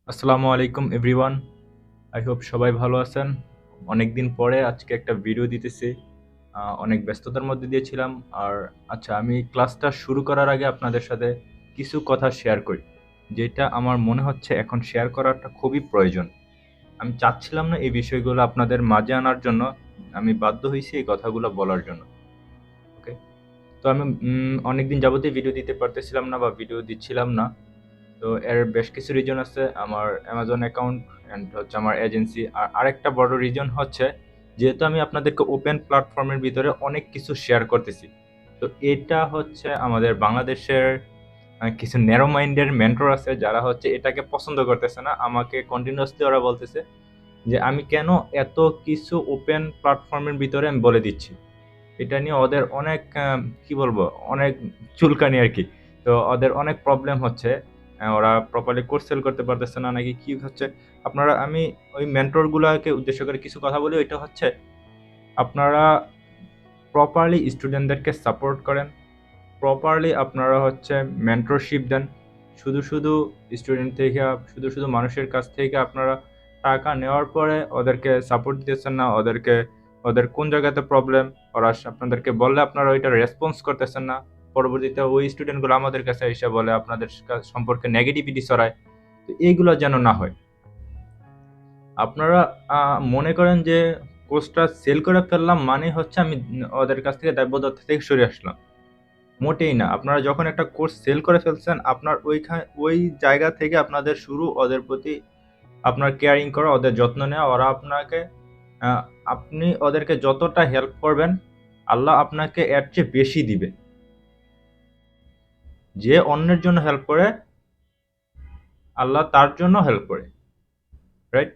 আসসালামু আলাইকুম everyone. I hope সবাই ভালো আছেন। অনেকদিন পরে আজকে একটা ভিডিও দিতেছি। অনেক ব্যস্ততার মধ্যে দিয়েছিলাম। আর আচ্ছা, আমি ক্লাসটা শুরু করার আগে আপনাদের সাথে কিছু কথা শেয়ার করি, যেটা আমার মনে হচ্ছে এখন শেয়ার করাটা খুবই প্রয়োজন। আমি চাচ্ছিলাম না এই বিষয়গুলো আপনাদের মাঝে আনার জন্য, আমি বাধ্য হয়েছি এই কথাগুলো বলার জন্য। ওকে, তো আমি অনেকদিন যাবতীয় ভিডিও দিতে পারতেছিলাম না বা ভিডিও দিচ্ছিলাম না। তো এর বেশ কিছু রিজন আছে, আমার অ্যামাজন অ্যাকাউন্ট অ্যান্ড হচ্ছে আমার এজেন্সি। আর আরেকটা বড় রিজন হচ্ছে, যেহেতু আমি আপনাদেরকে ওপেন প্ল্যাটফর্মের ভিতরে অনেক কিছু শেয়ার করতেছি, তো এটা হচ্ছে আমাদের বাংলাদেশের কিছু ন্যারো মাইন্ডের মেন্টর আছে যারা হচ্ছে এটাকে পছন্দ করতেছে না। আমাকে কন্টিনিউয়াসলি ওরা বলতেছে যে আমি কেন এত কিছু ওপেন প্ল্যাটফর্মের ভিতরে আমি বলে দিচ্ছি। এটা নিয়ে ওদের অনেক কি বলবো, অনেক চুলকানি আর কি। তো ওদের অনেক প্রবলেম হচ্ছে, ওরা প্রপারলি কোর্স সেল করতে পারতেছে না নাকি কি হচ্ছে। আপনারা, আমি ওই মেন্টরগুলোকে উদ্দেশ্য করে কিছু কথা বলি। ওইটা হচ্ছে, আপনারা প্রপারলি স্টুডেন্টদেরকে সাপোর্ট করেন, প্রপারলি আপনারা হচ্ছে মেন্টরশিপ দেন। শুধু শুধু স্টুডেন্ট থেকে, শুধু শুধু মানুষের কাছ থেকে আপনারা টাকা নেওয়ার পরে ওদেরকে সাপোর্ট দিতেছেন না, ওদের কোন জায়গাতে প্রবলেম ওরা আপনাদেরকে বললে আপনারা ওইটা রেসপন্স করতেছেন না। পরবর্তীতে ওই স্টুডেন্টগুলো আমাদের কাছে এসে বলে, আপনাদের সম্পর্কে নেগেটিভিটি ছড়ায়। তো এইগুলো যেন না হয়। আপনারা মনে করেন যে কোর্সটা সেল করে ফেললাম মানে হচ্ছে আমি ওদের কাছ থেকে দায়বদ্ধতা থেকে সরে আসলাম। মোটেই না। আপনারা যখন একটা কোর্স সেল করে ফেলছেন, আপনার ওই জায়গা থেকে আপনাদের শুরু ওদের প্রতি আপনার কেয়ারিং করা, ওদের যত্ন নেওয়া। ওরা আপনাকে, আপনি ওদেরকে যতটা হেল্প করবেন, আল্লাহ আপনাকে এর চেয়ে বেশি দিবে। যে অন্যের জন্য হেল্প করে, আল্লাহ তার জন্য হেল্প করে, রাইট?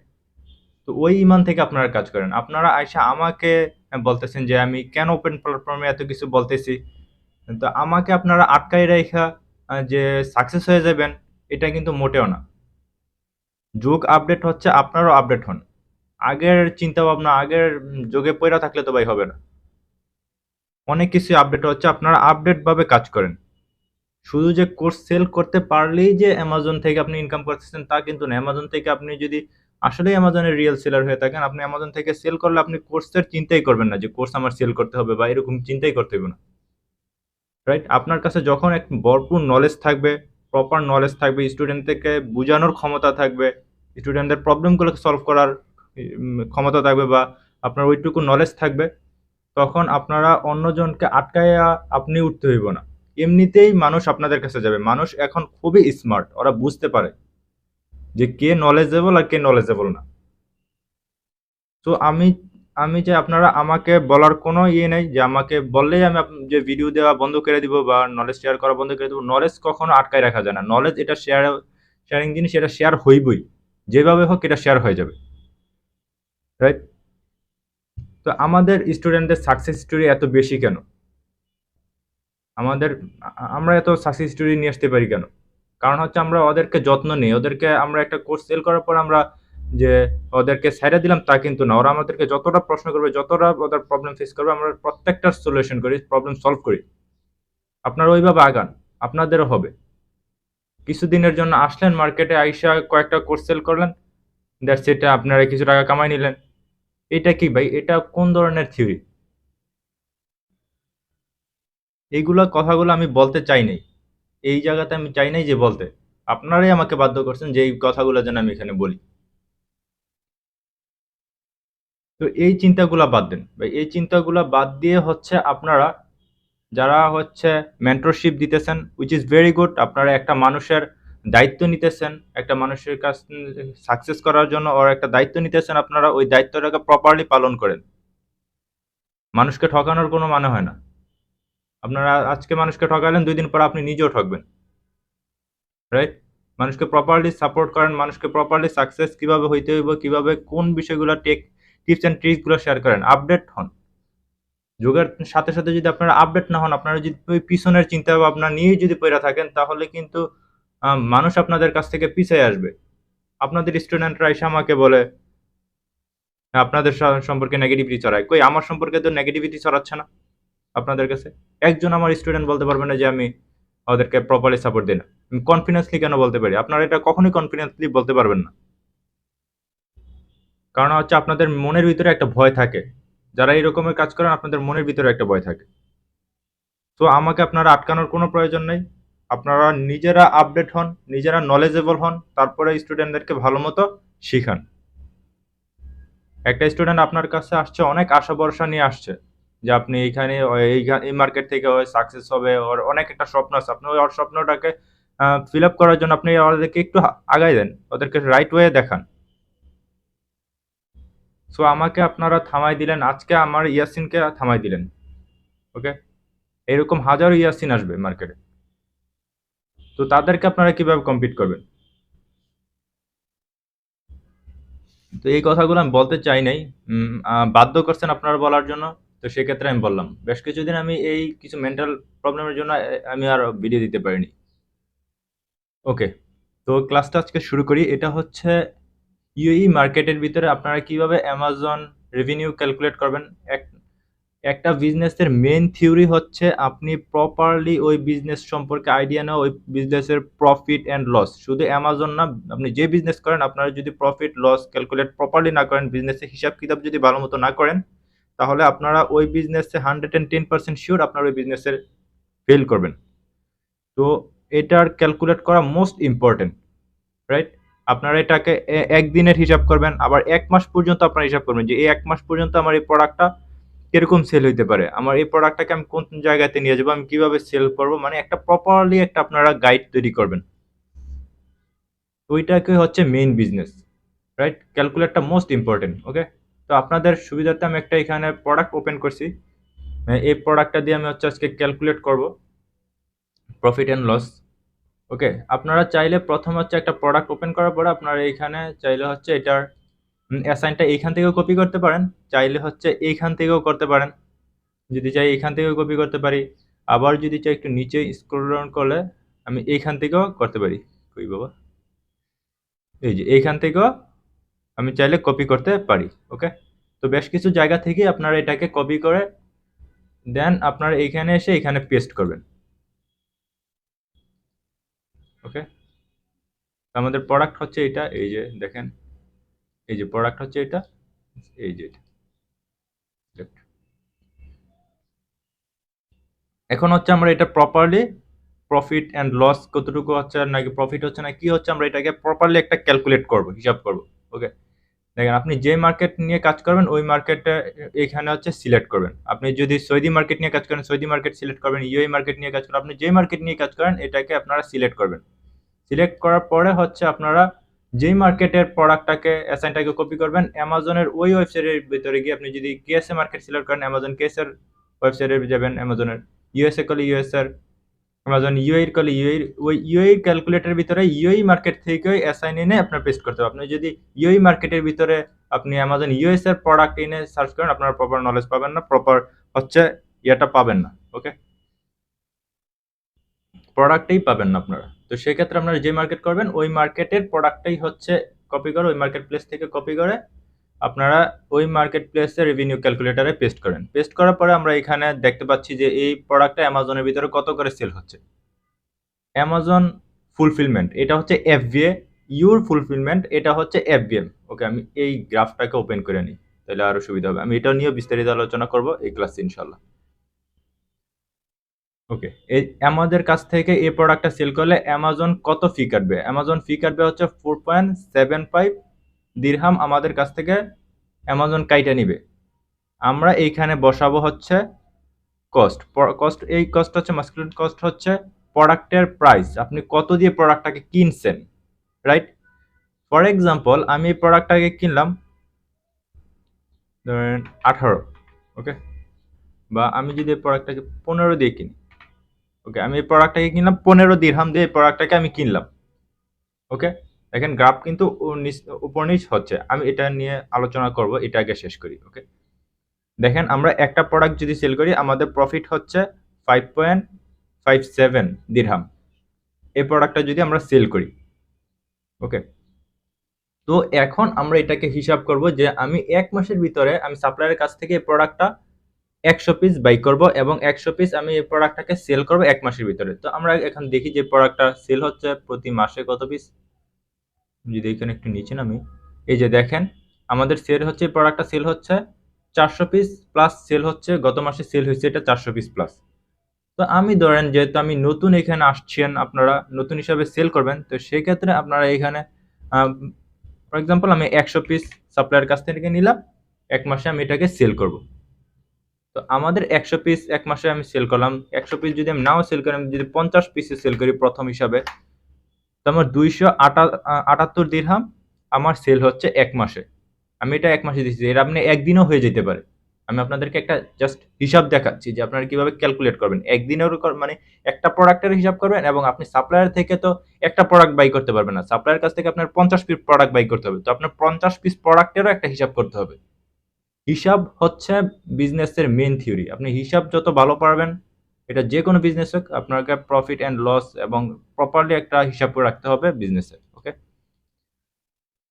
তো ওই ইমান থেকে আপনারা কাজ করেন। আপনারা আইসা আমাকে বলতেছেন যে আমি কেন ওপেন প্ল্যাটফর্মে এত কিছু বলতেছি। তো আমাকে আপনারা আটকায় রাইখা যে সাকসেস হয়ে যাবেন, এটা কিন্তু মোটেও না। যুগ আপডেট হচ্ছে, আপনারও আপডেট হন। আগের চিন্তা ভাবনা, আগের যুগে পইরা থাকলে তো ভাই হবে না। অনেক কিছু আপডেট হচ্ছে, আপনারা আপডেট ভাবে কাজ করেন। শুধু যে কোর্স সেল করতে পারলেই যে অ্যামাজন থেকে আপনি ইনকাম করতেছেন তা কিন্তু না। অ্যামাজন থেকে আপনি যদি আসলে অ্যামাজনের রিয়েল সেলার হয়ে থাকেন, আপনি অ্যামাজন থেকে সেল করলে আপনি কোর্সের চিন্তাই করবেন না যে কোর্স আমার সেল করতে হবে, বা এরকম চিন্তাই করতে হবে না, রাইট? আপনার কাছে যখন এক ভরপুর নলেজ থাকবে, প্রপার নলেজ থাকবে, স্টুডেন্টদেরকে বোঝানোর ক্ষমতা থাকবে, স্টুডেন্টদের প্রবলেমগুলোকে সলভ করার ক্ষমতা থাকবে, বা আপনার ওইটুকু নলেজ থাকবে, তখন আপনারা অন্যজনকে আটকাইয়া আপনি উঠতে হইব না। এমনিতেই মানুষ আপনাদের কাছে যাবে। মানুষ এখন খুবই স্মার্ট, ওরা বুঝতে পারে যে কে নলেজেবল আর কে নলেজেবল না। তো আমি আমি যে আপনারা আমাকে বলার কোনো ইয়ে নেই যে আমাকে বললেই আমি যে ভিডিও দেওয়া বন্ধ করে দিব বা নলেজ শেয়ার করা বন্ধ করে দেবো। নলেজ কখনো আটকায় রাখা যায় না। নলেজ এটা শেয়ারিং জিনিস, এটা শেয়ার হইবই। যেভাবে হোক এটা শেয়ার হয়ে যাবে, রাইট? তো আমাদের স্টুডেন্টদের সাকসেস স্টোরি এত বেশি কেন? আমাদের আমরা এত সাকসেস স্টোরি নিয়ে আসতে পারি কেন? কারণ হচ্ছে আমরা ওদেরকে যত্ন নিই। ওদেরকে আমরা একটা কোর্স সেল করার পর আমরা যে ওদেরকে ছাইড়া দিলাম তা কিন্তু না। ওরা আমাদেরকে যতটা প্রশ্ন করবে, যতটা ওদের প্রবলেম ফেস করবে, আমরা প্রত্যেকটার সলিউশন করি, প্রবলেম সলভ করি। আপনারা ওইভাবে আগান, আপনাদেরও হবে। কিছুদিনের জন্য আসলেন মার্কেটে, আইসা কয়েকটা কোর্স সেল করলেন, দ্যাটস ইট, আপনারা কিছু টাকা কামাই নিলেন। এটা কি ভাই? এটা কোন ধরনের থিওরি? এইগুলা কথাগুলো আমি বলতে চাই নাই। এই জায়গাতে আমি চাই নাই যে বলতে। আপনারাই আমাকে বাধ্য করছেন যে এই কথাগুলো যেন আমি এখানে বলি। তো এই চিন্তাগুলা বাদ দেন ভাই। এই চিন্তাগুলা বাদ দিয়ে হচ্ছে আপনারা যারা হচ্ছে মেন্টরশিপ দিতেছেন, উইচ ইজ ভেরি গুড। আপনারা একটা মানুষের দায়িত্ব নিতেছেন, একটা মানুষের কাছ সাকসেস করার জন্য ওর একটা দায়িত্ব নিতেছেন। আপনারা ওই দায়িত্বটাকে প্রপারলি পালন করেন। মানুষকে ঠকানোর কোনো মানে হয় না। আপনারা আজকে মানুষকে ঠকালেন, 2 দিন পর আপনি নিজেও ঠকবেন, রাইট? মানুষকে প্রপারলি সাপোর্ট করেন, মানুষকে প্রপারলি সাকসেস কিভাবে হইতে হইব, কিভাবে কোন বিষয়গুলো টিপস অ্যান্ড ট্রিক্সগুলো শেয়ার করেন। আপডেট হন। যুগের সাথে সাথে যদি আপনারা আপডেট না হন, আপনারা যদি ওই পিছনের চিন্তা ভাবনা নিয়েই যদি পড়ে থাকেন, তাহলে কিন্তু মানুষ আপনাদের কাছ থেকে পিছিয়ে আসবে। আপনাদের স্টুডেন্টরা এসে আমাকে বলে আপনাদের সম্পর্কে নেগেটিভিটি ছড়ায়। কই, আমার সম্পর্কে তো নেগেটিভিটি ছড়াচ্ছে না আপনাদের কাছে। একজন আমার স্টুডেন্ট বলতে পারবে না যে আমি ওদেরকে প্রপারলি সাপোর্ট দিই না। কনফিডেন্সলি কেন বলতে পারি? আপনারা এটা কখনোই কনফিডেন্টলি বলতে পারবেন না। কারণ হচ্ছে আপনাদের মনের ভিতরে একটা ভয় থাকে। যারা এই রকমের কাজ করেন আপনাদের মনের ভিতরে একটা ভয় থাকে। তো আমাকে আপনারা আটকানোর কোনো প্রয়োজন নেই। আপনারা নিজেরা আপডেট হন, নিজেরা নলেজেবল হন, তারপরে স্টুডেন্টদেরকে ভালোমতো শিখান। একটা স্টুডেন্ট আপনার কাছে আসছে অনেক আশা ভরসা নিয়ে আসছে যে আপনি এইখানে এই মার্কেট থেকে সাকসেস হবে, ওর অনেক একটা স্বপ্ন আছে, আপনি ওর স্বপ্নটাকে ফিল আপ করার জন্য আপনি ওদেরকে একটু আগায় দেন, ওদেরকে রাইট ওয়ে দেখান। সো আমাকে আপনারা থামাই দিলেন, আজকে আমার ইয়াসিনকে থামাই দিলেন। ওকে, এরকম হাজারো ইয়াসিন আসবে মার্কেটে, তো তাদেরকে আপনারা কিভাবে কম্পিট করবেন? তো এই কথাগুলো আমি বলতে চাই নাই, বাধ্য করছেন আপনারা বলার জন্য। তো সেক্ষেত্রে আমি বললাম, বেশ কিছুদিন আমি এই কিছু মেন্টাল প্রবলেমের জন্য আমি আর ভিডিও দিতে পারিনি। ওকে, তো ক্লাসটা আজকে শুরু করি। এটা হচ্ছে ইউএই মার্কেটের ভিতরে আপনারা কিভাবে অ্যামাজন রেভিনিউ ক্যালকুলেট করবেন। একটা বিজনেসের মেইন থিওরি হচ্ছে আপনি প্রপারলি ওই বিজনেস সম্পর্কে আইডিয়া নেওয়া, ওই বিজনেসের প্রফিট অ্যান্ড লস। শুধু অ্যামাজন না, আপনি যে বিজনেস করেন আপনারা যদি প্রফিট লস ক্যালকুলেট প্রপারলি না করেন, বিজনেসের হিসাব কিতাব যদি ভালো মতো না করেন, তাহলে আপনারা ওই বিজনেসে 110% শিওর আপনার ওই বিজনেসের ফেল করবেন। তো এটার ক্যালকুলেট করা মোস্ট ইম্পর্টেন্ট, রাইট? আপনারা এটাকে একদিনের হিসাব করবেন, আবার 1 মাস পর্যন্ত আপনারা হিসাব করবেন যে এই 1 মাস পর্যন্ত আমার এই প্রোডাক্টটা কিরকম সেল হইতে পারে, আমার এই প্রোডাক্টটাকে আমি কোন জায়গাতে নিয়ে যাবো, আমি কিভাবে সেল করব, মানে একটা প্রপারলি একটা আপনারা গাইড তৈরি করবেন। ওইটাকে হচ্ছে মেইন বিজনেস, রাইট? ক্যালকুলেটটা মোস্ট ইম্পর্টেন্ট। ওকে, তো আপনাদের সুবিধার্থে আমি একটা এখানে প্রোডাক্ট ওপেন করছি। এই প্রোডাক্টটা দিয়ে আমি হচ্ছে আজকে ক্যালকুলেট করব প্রফিট অ্যান্ড লস। ওকে, আপনারা চাইলে প্রথম হচ্ছে একটা প্রোডাক্ট ওপেন করার পরে আপনারা এইখানে চাইলে হচ্ছে এটার অ্যাসাইনটা এইখান থেকেও কপি করতে পারেন, চাইলে হচ্ছে এইখান থেকেও করতে পারেন। যদি চাই এইখান থেকেও কপি করতে পারি, আবার যদি চাই একটু নিচে স্ক্রল ডাউন করলে আমি এইখান থেকেও করতে পারি। কই বাবা, এই যে এইখান থেকেও আমি চাইলে কপি করতে পারি। ওকে, তো বেশ কিছু জায়গা থেকে আপনারা এটাকে কপি করে দেন আপনারা এইখানে এসে এখানে পেস্ট করবেন। ওকে, আমাদের প্রোডাক্ট হচ্ছে এটা, এই যে দেখেন, এই যে প্রোডাক্ট হচ্ছে এটা, এই যে এটা। এখন হচ্ছে আমরা এটা প্রপারলি প্রফিট অ্যান্ড লস কতটুকু হচ্ছে নাকি প্রফিট হচ্ছে না কি হচ্ছে আমরা এটাকে প্রপারলি একটা ক্যালকুলেট করব, হিসাব করব। ওকে, দেখেন আপনি যে মার্কেট নিয়ে কাজ করবেন ওই মার্কেটটা এখানে হচ্ছে সিলেক্ট করবেন। আপনি যদি সৌদি মার্কেট নিয়ে কাজ করেন সৌদি মার্কেট সিলেক্ট করবেন, ইউএই মার্কেট নিয়ে কাজ করেন আপনি যে মার্কেট নিয়ে কাজ করেন এটাকে আপনারা সিলেক্ট করবেন। সিলেক্ট করার পরে হচ্ছে আপনারা যেই মার্কেটের প্রোডাক্টটাকে অ্যাসাইনটাকে কপি করবেন, অ্যামাজনের ওই ওয়েবসাইটের ভিতরে গিয়ে আপনি যদি কেএসএ মার্কেট সিলেক্ট করেন অ্যামাজন কেএসএর ওয়েবসাইটে যাবেন, অ্যামাজনের ইউএসএ করলে ইউএসএর, অ্যামাজন ইউএই করলে ইউএই, ওই ইউএই ক্যালকুলেটরের ভিতরে ইউএই মার্কেট থেকে অ্যাসাইন এনে আপনার পেস্ট করতে হবে। আপনি যদি ইউএই মার্কেটের ভিতরে আপনি অ্যামাজন ইউএস এর প্রোডাক্ট এনে সার্চ করেন আপনারা প্রপার নলেজ পাবেন না, প্রপার হচ্ছে ইয়েটা পাবেন না। ওকে, প্রোডাক্টই পাবেন না আপনারা। তো সেক্ষেত্রে আপনারা যে মার্কেট করবেন ওই মার্কেটের প্রোডাক্টটাই হচ্ছে কপি করে ওই মার্কেট প্লেস থেকে কপি করে আপনারা ওই মার্কেট প্লেসে রেভিনিউ ক্যালকুলেটারে পেস্ট করেন। পেস্ট করার পরে আমরা এখানে দেখতে পাচ্ছি যে এই প্রোডাক্টটা অ্যামাজনের ভিতরে কত করে সেল হচ্ছে। অ্যামাজন ফুলফিলমেন্ট এটা হচ্ছে এফবিএ, ইউর ফুলফিলমেন্ট এটা হচ্ছে এফবিএম। ওকে, আমি এই গ্রাফটাকে ওপেন করে নিই তাহলে আরো সুবিধা হবে, আমি এটা নিয়ে বিস্তারিত আলোচনা করব এই ক্লাসে ইনশাল্লাহ। ওকে, এই আমাদের কাছ থেকে এই প্রোডাক্টটা সেল করলে অ্যামাজন কত ফি কাটবে? অ্যামাজন ফি কাটবে হচ্ছে 4.75 দিরহাম আমাদের কাছ থেকে অ্যামাজন কাইটা নিবে। আমরা এইখানে বসাবো হচ্ছে কস্ট। কস্ট এই কস্ট হচ্ছে মাস্কুলিন কস্ট হচ্ছে প্রোডাক্টের প্রাইস, আপনি কত দিয়ে প্রোডাক্টটাকে কিনছেন, রাইট? ফর এক্সাম্পল আমি এই প্রোডাক্টটাকে কিনলাম ধরেন 18। ওকে, বা আমি যদি এই প্রোডাক্টটাকে 15 দিয়ে কিনি, ওকে আমি এই প্রোডাক্টটাকে কিনলাম 15 দিরহাম দিয়ে এই প্রোডাক্টটাকে আমি কিনলাম। ওকে, দেখেন গ্রাফ কিন্তু উপর নিচ হচ্ছে, আমি এটা নিয়ে আলোচনা করব, এটা আগে শেষ করি। ওকে, দেখেন আমরা একটা প্রোডাক্ট যদি সেল করি আমাদের প্রফিট হচ্ছে 5.57 দিরহাম এই প্রোডাক্টটা যদি আমরা সেল করি। ওকে, তো এখন আমরা এটাকে হিসাব করব যে আমি 1 মাসের ভিতরে আমি সাপ্লায়ারের কাছ থেকে এই প্রোডাক্টটা 100 পিস বাই করব এবং 100 পিস আমি এই প্রোডাক্টটাকে সেল করব 1 মাসের ভিতরে। তো আমরা এখন দেখি যে প্রোডাক্টটা সেল হচ্ছে প্রতি মাসে কত পিস। যদি এখানে একটু নিচে নামি, এই যে দেখেন আমাদের সেল হচ্ছে, প্রোডাক্টটা সেল হচ্ছে 400 পিস প্লাস সেল হচ্ছে, গত মাসে সেল হয়েছে এটা 400 পিস প্লাস। তো আমি ধরেন যেহেতু আমি নতুন এখানে আসছেন, আপনারা নতুন হিসাবে সেল করবেন, তো সেই ক্ষেত্রে আপনারা এখানে ফর এক্সাম্পল আমি 100 পিস সাপ্লায়ার কাছ থেকে নিলাম, 1 মাসে আমি এটাকে সেল করব। তো আমাদের 100 পিস 1 মাসে আমি সেল করলাম, 100 পিস যদি আমি নাও সেল করি, আমি যদি 50 পিসে সেল করি প্রথম হিসাবে, তো আমার 278 দিরহাম আমার সেল হচ্ছে 1 মাসে। আমি এটা 1 মাসে দিচ্ছি, এটা আপনি একদিনও হয়ে যেতে পারে। আমি আপনাদেরকে একটা জাস্ট হিসাব দেখাচ্ছি যে আপনারা কিভাবে ক্যালকুলেট করবেন। একদিনেরও মানে একটা প্রোডাক্টের হিসাব করবেন, এবং আপনি সাপ্লায়ার থেকে তো একটা প্রোডাক্ট বাই করতে পারবেন না। সাপ্লায়ার কাছ থেকে আপনার 50 পিস প্রোডাক্ট বাই করতে হবে। তো আপনার 50 পিস প্রোডাক্টেরও একটা হিসাব করতে হবে। হিসাব হচ্ছে বিজনেসের মেইন থিওরি। আপনি হিসাব যত ভালো পারবেন, এটা যে কোনো বিজনেস হোক, আপনাকে প্রফিট অ্যান্ড লস এবং প্রপারলি একটা হিসাব করে রাখতে হবে বিজনেসের। ওকে,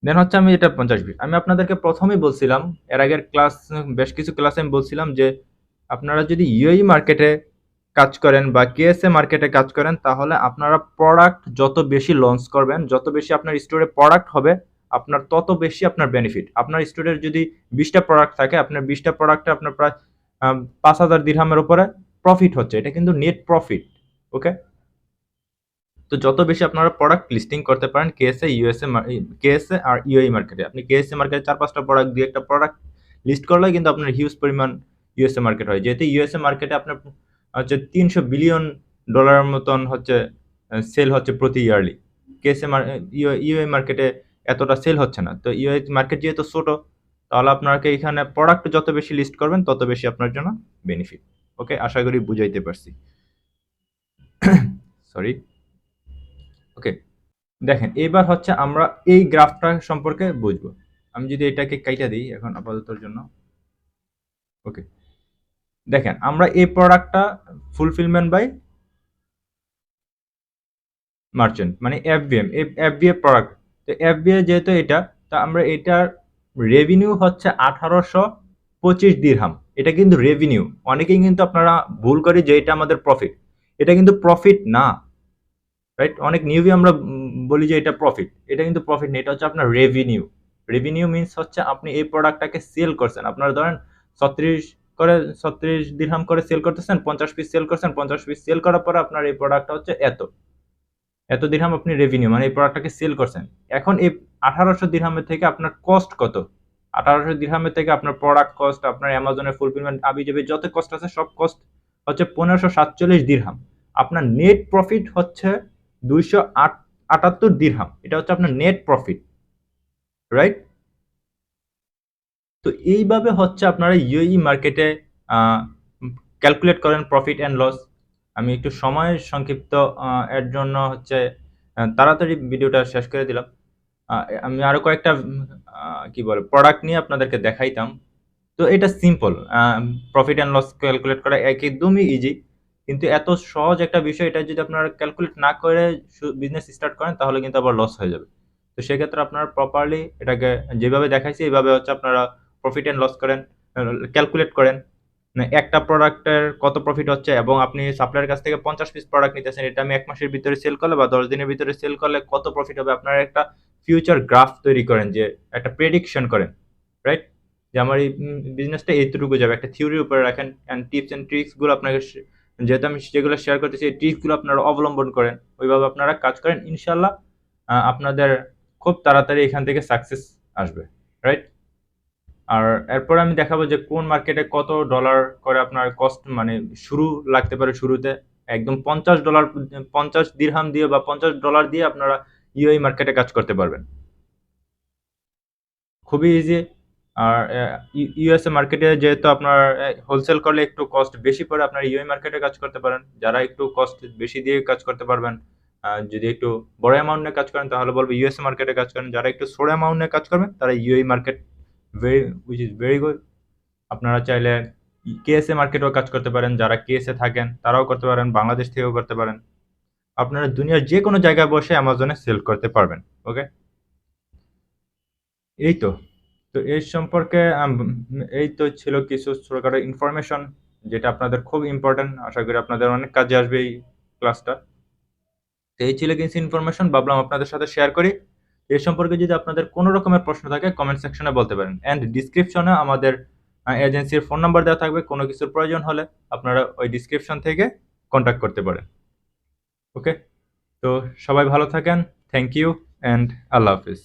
দেন হচ্ছে আমি এটা 50 বিট আমি আপনাদেরকে প্রথমেই বলছিলাম, এর আগের ক্লাস, বেশ কিছু ক্লাসে আমি বলছিলাম যে আপনারা যদি ইউএই মার্কেটে কাজ করেন বা কেএসএ মার্কেটে কাজ করেন, তাহলে আপনারা প্রোডাক্ট যত বেশি লঞ্চ করবেন, যত বেশি আপনার স্টোরে প্রোডাক্ট হবে, আপনার তত বেশি আপনার বেনিফিট। আপনার স্টোরের যদি 20টা প্রোডাক্ট থাকে, আপনার 20টা প্রোডাক্টে আপনার প্রায় 5,000 দিরহামের উপরে প্রফিট হচ্ছে, এটা কিন্তু নেট প্রফিট। ওকে, তো যত বেশি আপনারা প্রোডাক্ট লিস্টিং করতে পারেন কেএসএ আর ইউএই মার্কেটে, আপনি কেএসএ মার্কেটে 4-5টা প্রোডাক্ট দিয়ে একটা প্রোডাক্ট লিস্ট করলে কিন্তু আপনার হিউজ পরিমাণ ইউএসএ মার্কেট হয়। যেহেতু ইউএসএ মার্কেটে আপনার হচ্ছে $300 বিলিয়ন মতন হচ্ছে সেল হচ্ছে প্রতি ইয়ারলি। কেএসএ ইউএই মার্কেটে এতটা সেল হচ্ছে না। তো ইউএই মার্কেট যেহেতু ছোট, তাহলে আপনাকে এখানে প্রোডাক্ট যত বেশি লিস্ট করবেন তত বেশি আপনার জন্য বেনিফিট। ওকে, আশা করি বুঝাইতে পারছি। সরি। ওকে, দেখেন এবার হচ্ছে আমরা এই গ্রাফটা সম্পর্কে বুঝবো। আমি যদি এটাকে কাইটা দিই এখন আপাততর জন্য। ওকে, দেখেন আমরা এই প্রোডাক্টটা ফুলফিলমেন্ট বাই মার্চেন্ট মানে এফবিএম, এফবিএ প্রোডাক্ট। তো এফবিএ যেহেতু এটা, তা আমরা এটার রেভিনিউ হচ্ছে 1825 দিরহাম। এটা কিন্তু রেভিনিউ। অনেকেই কিন্তু আপনারা ভুল করে যে এটা আমাদের প্রফিট। এটা কিন্তু প্রফিট না, রাইট? অনেক নিউবি আমরা বলি যে এটা প্রফিট, এটা কিন্তু প্রফিট না, এটা হচ্ছে আপনার রেভিনিউ। রেভিনিউ মিনস হচ্ছে আপনি এই প্রোডাক্টটাকে সেল করছেন, আপনারা ধরেন 36 দিরহাম করে সেল করতেছেন, 50 পিস সেল করছেন, 50 পিস সেল করার পরে আপনার এই প্রোডাক্টটা হচ্ছে এত এত দিরহাম আপনি রেভিনিউ মানে এই প্রোডাক্টটাকে সেল করছেন। এখন এই 1800 দিরহামের থেকে আপনার কস্ট কত? 1800 দিরহামের থেকে আপনার প্রোডাক্ট কস্ট, আপনার অ্যামাজনের ফুলফিলমেন্ট, আবিজাবি যত কস্ট আছে সব কস্ট হচ্ছে 1547 দিরহাম। আপনার নেট প্রফিট হচ্ছে 278 দিরহাম। এটা হচ্ছে আপনার নেট প্রফিট, রাইট? তো এইভাবে হচ্ছে আপনারা ইউএই মার্কেটে ক্যালকুলেট করেন প্রফিট অ্যান্ড লস। আমি একটু সময় সংক্ষিপ্ত এর জন্য হচ্ছে তাড়াতাড়ি ভিডিওটা শেষ করে দিলাম। আমি আরো কয়েকটা কি বলে প্রোডাক্ট নিয়ে আপনাদেরকে দেখাইতাম। তো এটা simple, profit and loss calculate করা একদমই ইজি, কিন্তু এত সহজ একটা বিষয়, এটা যদি আপনারা ক্যালকুলেট না করে বিজনেস স্টার্ট করেন তাহলে কিন্তু আবার লস হয়ে যাবে। তো সেক্ষেত্রে আপনারা প্রপারলি এটাকে যেভাবে দেখাইছি এইভাবে হচ্ছে আপনারা প্রফিট অ্যান্ড লস করেন, ক্যালকুলেট করেন একটা প্রোডাক্টের কত প্রফিট হচ্ছে, এবং আপনি সাপ্লায়ার কাছ থেকে 50 পিস প্রোডাক্ট নিতেছেন, এটা আমি 1 মাসের ভিতরে সেল করলে বা 10 দিনের ভিতরে সেল করলে কত প্রফিট হবে, আপনারা একটা ফিউচার গ্রাফ তৈরি করেন, যে একটা প্রেডিকশন করেন, রাইট? যে আমার এই বিজনেসটা এইটুকু যাবে, একটা থিওরির উপরে রাখেন, অ্যান্ড টিপস অ্যান্ড ট্রিক্সগুলো আপনাকে যেহেতু আমি যেগুলো শেয়ার করতেছি এই ট্রিক্সগুলো আপনারা অবলম্বন করেন, ওইভাবে আপনারা কাজ করেন, ইনশাল্লাহ আপনাদের খুব তাড়াতাড়ি এখান থেকে সাকসেস আসবে, রাইট? আর এরপর আমি দেখাবো যে কোন মার্কেটে কত ডলার করে আপনার কস্ট মানে শুরু লাগতে পারে। শুরুতে একদম $50, 50 দিরহাম দিয়ে বা $50 দিয়ে আপনারা ইউএই মার্কেটে কাজ করতে পারবেন, খুবই ইজি। আর ইউএসএ মার্কেটে যেহেতু আপনার হোলসেল করলে একটু কস্ট বেশি পড়ে, আপনার ইউএই মার্কেটে কাজ করতে পারেন যারা একটু কস্ট বেশি দিয়ে কাজ করতে পারবেন। যদি একটু বড় অ্যামাউন্ট নিয়ে কাজ করেন তাহলে বলবো ইউএসএ মার্কেটে কাজ করেন, যারা একটু ছোট অ্যামাউন্ট নিয়ে কাজ করবেন তারা UAE market which is very good. আপনারা চাইলে কেএসএ মার্কেটেও কাজ করতে পারেন, যারা কেএসএ থাকেন তারাও করতে পারেন, বাংলাদেশ থেকেও করতে পারেন। আপনারা দুনিয়ার যে কোনো জায়গায় বসে অ্যামাজনে সেল করতে পারবেন। ওকে, এই তো। তো তো এই সম্পর্কে এই তো ছিল কিছু ছোটখাটো ইনফরমেশন, যেটা আপনাদের খুব ইম্পর্টেন্ট। আশা করি আপনাদের অনেক কাজে আসবে এই ক্লাসটা। তো এই ছিল কিছু ইনফরমেশন, ভাবলাম আপনাদের সাথে শেয়ার করি। এই সম্পর্কে যদি আপনাদের কোনো রকমের প্রশ্ন থাকে কমেন্ট সেকশনে বলতে পারেন, অ্যান্ড ডিসক্রিপশনে আমাদের এজেন্সির ফোন নাম্বার দেওয়া থাকবে। কোনো কিছুর প্রয়োজন হলে আপনারা ওই ডিসক্রিপশন থেকে কন্ট্যাক্ট করতে পারেন। ওকে, তো সবাই ভালো থাকেন। থ্যাংক ইউ অ্যান্ড আল্লাহ হাফিজ।